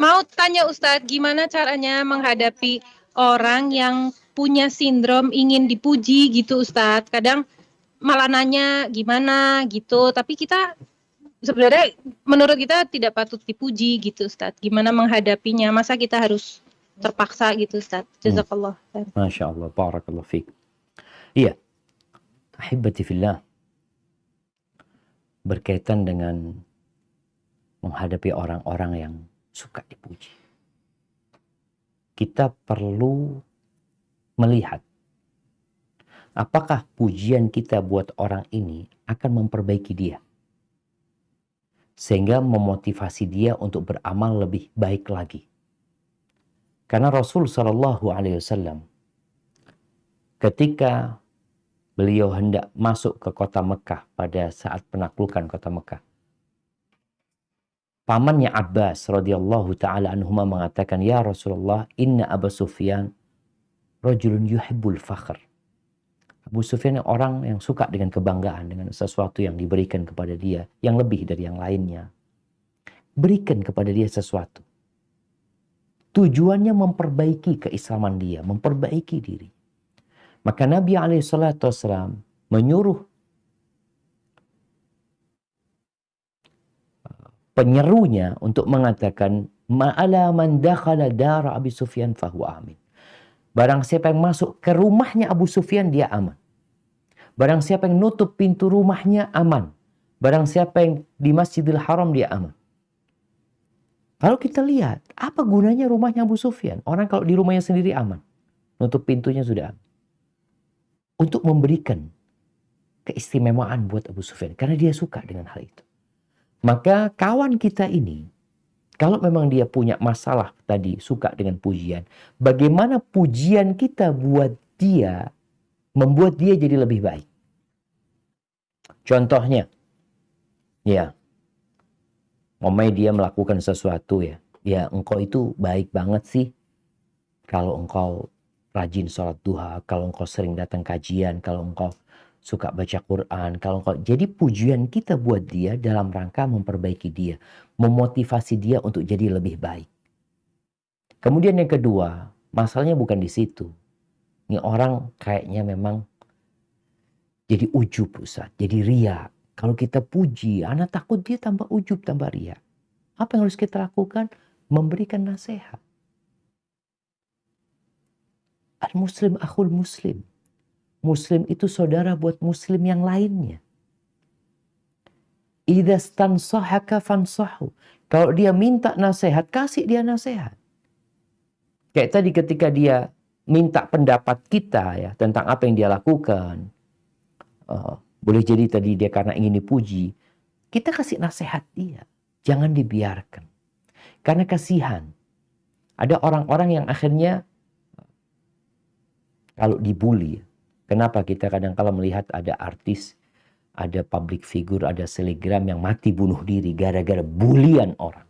Mau tanya Ustadz, gimana caranya menghadapi orang yang punya sindrom ingin dipuji gitu Ustadz? Kadang malah nanya gimana gitu, tapi kita sebenarnya menurut kita tidak patut dipuji gitu Ustadz. Gimana menghadapinya? Masa kita harus terpaksa gitu Ustadz? Jazakallah. Masya Allah, barakallah fiqh. Iya, ahibati fillah, berkaitan dengan menghadapi orang-orang yang suka dipuji. Kita perlu melihat apakah pujian kita buat orang ini akan memperbaiki dia, sehingga memotivasi dia untuk beramal lebih baik lagi. Karena Rasul Shallallahu Alaihi Wasallam ketika beliau hendak masuk ke kota Mekah pada saat penaklukan kota Mekah, pamannya Abbas radhiyallahu taala anhuma mengatakan, "Ya Rasulullah, inna Abu Sufyan rajulun yuhibbul fakhr." Abu Sufyan orang yang suka dengan kebanggaan, dengan sesuatu yang diberikan kepada dia yang lebih dari yang lainnya. Berikan kepada dia sesuatu. Tujuannya memperbaiki keislaman dia, memperbaiki diri. Maka Nabi SAW menyuruh penyerunya untuk mengatakan, "Ma'ala man dakhala dara Abi Sufyan fahuwa amin." Barang siapa yang masuk ke rumahnya Abu Sufyan, dia aman. Barang siapa yang nutup pintu rumahnya, aman. Barang siapa yang di Masjidil Haram, dia aman. Kalau kita lihat, apa gunanya rumahnya Abu Sufyan? Orang kalau di rumahnya sendiri aman. Nutup pintunya sudah aman. Untuk memberikan keistimewaan buat Abu Sufyan. Karena dia suka dengan hal itu. Maka kawan kita ini, kalau memang dia punya masalah tadi, suka dengan pujian, bagaimana pujian kita buat dia, membuat dia jadi lebih baik. Contohnya, ya, umpamanya dia melakukan sesuatu ya, engkau itu baik banget sih, kalau engkau rajin sholat duha, kalau engkau sering datang kajian, kalau engkau suka baca Quran, kalau engkau, jadi pujian kita buat dia dalam rangka memperbaiki dia, memotivasi dia untuk jadi lebih baik. Kemudian yang kedua, masalahnya bukan di situ. Ini orang kayaknya memang jadi ujub, Ustaz, jadi ria. Kalau kita puji, anak takut dia tambah ujub, tambah ria. Apa yang harus kita lakukan? Memberikan nasihat. Al-Muslim akhul Muslim. Muslim itu saudara buat Muslim yang lainnya. Idza stansahaka fansahu. Kalau dia minta nasihat, kasih dia nasihat. Kayak tadi ketika dia minta pendapat kita ya tentang apa yang dia lakukan. Boleh jadi tadi dia karena ingin dipuji. Kita kasih nasihat dia. Jangan dibiarkan. Karena kasihan. Ada orang-orang yang akhirnya kalau dibully. Kenapa kita kadang-kala melihat ada artis, ada public figure, ada selebgram yang mati bunuh diri gara-gara bulian orang.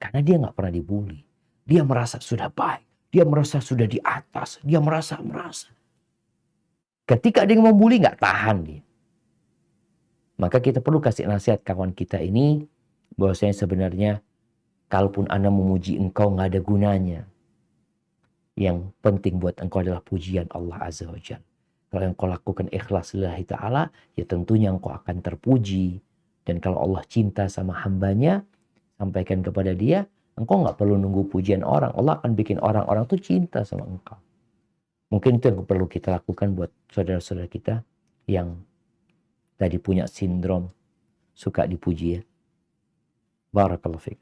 Karena dia nggak pernah dibully. Dia merasa sudah baik. Dia merasa sudah di atas. Dia merasa. Ketika dia membuli nggak tahan dia. Maka kita perlu kasih nasihat kawan kita ini. Bahwasanya sebenarnya kalaupun Anda memuji engkau nggak ada gunanya. Yang penting buat engkau adalah pujian Allah Azza wa Jalla. Kalau yang kau lakukan ikhlas lillahi ta'ala, ya tentunya engkau akan terpuji. Dan kalau Allah cinta sama hambanya, sampaikan kepada dia, engkau nggak perlu nunggu pujian orang. Allah akan bikin orang-orang tuh cinta sama engkau. Mungkin itu yang perlu kita lakukan buat saudara-saudara kita yang tadi punya sindrom suka dipuji ya. Barakallahu fiik.